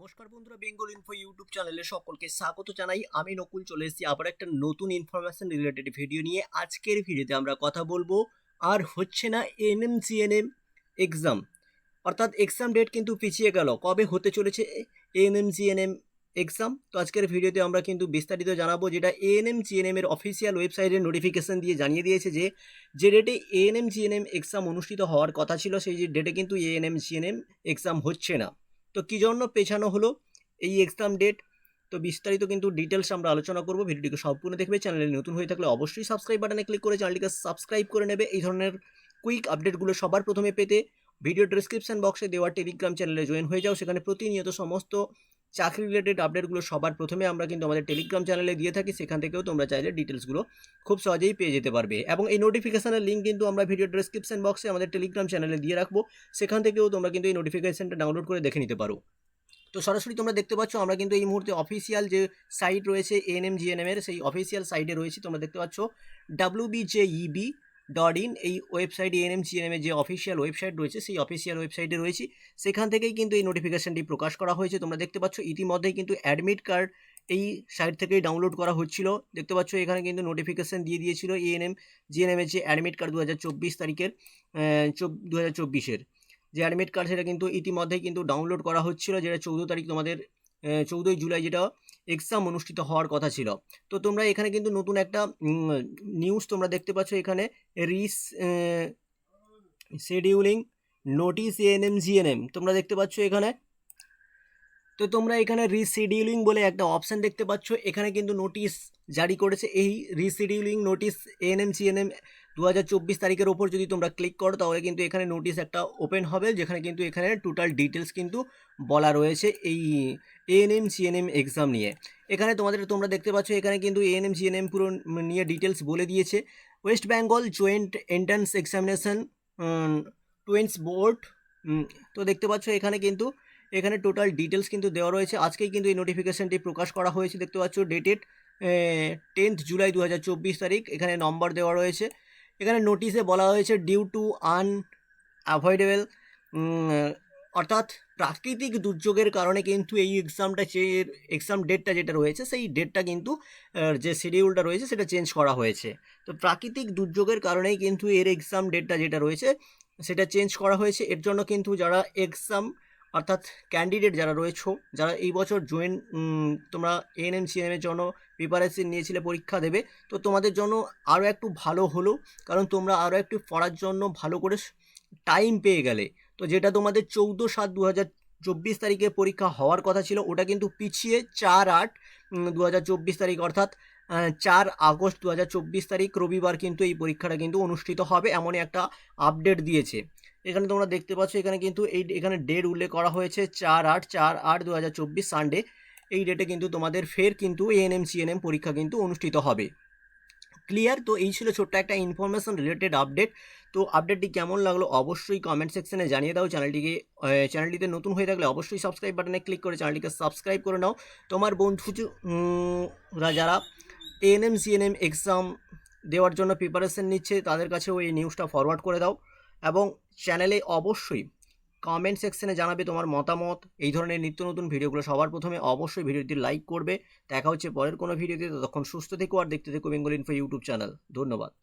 নমস্কার বন্ধুরা, Bengal info YouTube চ্যানেলে সকলকে স্বাগত জানাই। আমি নকুল চলে এসেছি আবার একটা নতুন ইনফরমেশন রিলেটেড ভিডিও নিয়ে। আজকের ভিডিওতে আমরা কথা বলবো আর হচ্ছে না এএনএম-জিএনএম এক্সাম, অর্থাৎ এক্সাম ডেট কিন্তু পিছিয়ে গেল। কবে হতে চলেছে এএনএম-জিএনএম এক্সাম? তো আজকের ভিডিওতে আমরা কিন্তু বিস্তারিত জানাবো, যেটা এএনএম-জিএনএম এর অফিসিয়াল ওয়েবসাইটের নোটিফিকেশন দিয়ে জানিয়ে দিয়েছে যে ডেটে এএনএম-জিএনএম এক্সাম অনুষ্ঠিত হওয়ার কথা ছিল, সেই যে ডেটে কিন্তু এএনএম-জিএনএম এক্সাম হচ্ছে না। তো কী জন্য পেছানো হলো এই এক্সাম ডেট, তো বিস্তারিত কিন্তু ডিটেলস আমরা আলোচনা করব। ভিডিওটিকে সম্পূর্ণ দেখবে। চ্যানেলে নতুন হয়ে থাকলে অবশ্যই সাবস্ক্রাইব বাটনে ক্লিক করে চ্যানেলটিকে সাবস্ক্রাইব করে নেবে। এই ধরনের কুইক আপডেটগুলো সবার প্রথমে পেতে ভিডিও ডেসক্রিপশন বক্সে দেওয়া টেলিগ্রাম চ্যানেলে জয়েন হয়ে যাও। সেখানে প্রতিনিয়ত সমস্ত চাকরি রিলেটেড আপডেটগুলো সবার প্রথমে আমরা কিন্তু আমাদের টেলিগ্রাম চ্যানেলে দিয়ে থাকি। সেখান থেকেও তোমরা চাইলে ডিটেলসগুলো খুব সহজেই পেয়ে যেতে পারবে, এবং এই নোটিফিকেশনের লিঙ্ক কিন্তু আমরা ভিডিও ডেসক্রিপশন বক্সে আমাদের টেলিগ্রাম চ্যানেলে দিয়ে রাখবো। সেখান থেকেও তোমরা কিন্তু এই নোটিফিকেশনটা ডাউনলোড করে দেখে নিতে পারো। তো সরাসরি তোমরা দেখতে পাচ্ছ আমরা কিন্তু এই মুহূর্তে অফিসিয়াল যে সাইট রয়েছে এএনএম-জিএনএম এর, সেই অফিসিয়াল সাইটে রয়েছে। তোমরা দেখতে পাচ্ছ wbjeb.in, এই ওয়েবসাইট এএনএম-জিএনএম এর যে অফিসিয়াল ওয়েবসাইট রয়েছে সেই অফিসিয়াল ওয়েবসাইটে রয়েছে। সেখান থেকেই কিন্তু এই নোটিফিকেশনটি প্রকাশ করা হয়েছে। তোমরা দেখতে পাচ্ছ ইতিমধ্যেই কিন্তু অ্যাডমিট কার্ড এই সাইট থেকেই ডাউনলোড করা হচ্ছিল। দেখতে পাচ্ছ এখানে কিন্তু নোটিফিকেশন দিয়ে দিয়েছিল এএনএম-জিএনএম এর যে অ্যাডমিট কার্ড 2024 তারিখের 2024-এর যে অ্যাডমিট কার্ড, সেটা কিন্তু ইতিমধ্যেই কিন্তু ডাউনলোড করা হচ্ছিল, যেটা 14 তারিখ তোমাদের 14ই জুলাই যেটা এক্সাম অনুষ্ঠিত হওয়ার কথা ছিল। তো তোমরা এখানে কিন্তু নতুন একটা নিউজ তোমরা দেখতে পাচ্ছ, এখানে শিডিউলিং নোটিস এএনএম-জিএনএম তোমরা দেখতে পাচ্ছ এখানে। তো তোমরা এখানে রিশিডিউলিং বলে একটা অপশান দেখতে পাচ্ছ, এখানে কিন্তু নোটিশ জারি করেছে। এই রিশিডিউলিং নোটিশ এএনএম-জিএনএম 2024 তারিখের ওপর যদি তোমরা ক্লিক করো, তাহলে কিন্তু এখানে নোটিশ একটা ওপেন হবে, যেখানে কিন্তু এখানে টোটাল ডিটেলস কিন্তু বলা রয়েছে এই এএনএম-জিএনএম এক্সাম নিয়ে। এখানে তোমরা দেখতে পাচ্ছ এখানে কিন্তু এএনএম-জিএনএম পুরো নিয়ে ডিটেলস বলে দিয়েছে। West Bengal Joint Entrance Examination twenties Board. তো দেখতে পাচ্ছ এখানে টোটাল ডিটেলস কিন্তু দেওয়া রয়েছে। আজকেই কিন্তু এই নোটিফিকেশনটি প্রকাশ করা হয়েছে। দেখতে পাচ্ছ ডেটেড 10 জুলাই 2024 তারিখ। এখানে নম্বর দেওয়া রয়েছে। এখানে নোটিশে বলা হয়েছে ডিউ টু আনঅ্যাভয়েডেবল, অর্থাৎ প্রাকৃতিক দুর্যোগের কারণে কিন্তু এই এক্সাম ডেটটা যেটা রয়েছে সেই ডেটটা কিন্তু যে শিডিউলটা রয়েছে সেটা চেঞ্জ করা হয়েছে। তো প্রাকৃতিক দুর্যোগের কারণেই কিন্তু এর এক্সাম ডেটটা যেটা রয়েছে সেটা চেঞ্জ করা হয়েছে। এর জন্য কিন্তু যারা এক্সাম অর্থাৎ ক্যান্ডিডেট যারা রয়েছো, যারা এই বছর তোমরা এএনএম-জিএনএম এর জন্য প্রিপারেশন নিয়েছিলে, পরীক্ষা দেবে, তো তোমাদের জন্য আরও একটু ভালো হলো, কারণ তোমরা আরও একটু পড়ার জন্য ভালো করে টাইম পেয়ে গেলে। তো যেটা তোমাদের 14/7/2024 তারিখে পরীক্ষা হওয়ার কথা ছিল, ওটা কিন্তু পিছিয়ে 4/8/2024 তারিখ, অর্থাৎ 4 আগস্ট 2024 তারিখ রবিবার কিন্তু এই পরীক্ষাটা কিন্তু অনুষ্ঠিত হবে, এমনই একটা আপডেট দিয়েছে। এখানে তোমরা দেখতে পাচ্ছ এখানে কিন্তু এখানে ডেট উল্লেখ করা হয়েছে 4/8/2024 সানডে। এই ডেটে কিন্তু তোমাদের ফের কিন্তু এএনএম-জিএনএম পরীক্ষা কিন্তু অনুষ্ঠিত হবে। ক্লিয়ার? তো এই ছিল ছোট্ট একটা ইনফরমেশন রিলেটেড আপডেট। তো আপডেটটি কেমন লাগলো অবশ্যই কমেন্ট সেকশনে জানিয়ে দাও। চ্যানেলটিতে নতুন হয়ে থাকলে অবশ্যই সাবস্ক্রাইব বাটনে ক্লিক করে চ্যানেলটিকে সাবস্ক্রাইব করে নাও। তোমার বন্ধুরা যারা এএনএম-জিএনএম এক্সাম দেওয়ার জন্য প্রিপারেশন নিচ্ছে, তাদের কাছেও এই নিউজটা ফরওয়ার্ড করে দাও, এবং চ্যানেলে অবশ্যই কমেন্ট সেকশনে জানাবে তোমার মতামত। এই ধরনের নিত্য নতুন ভিডিওগুলো সবার প্রথমে অবশ্যই ভিডিওটি লাইক করবে। দেখা হচ্ছে পরের কোনো ভিডিওতে। ততক্ষণ সুস্থ থেকো আর দেখতে থেকো বেঙ্গল ইনফো ইউটিউব চ্যানেল। ধন্যবাদ।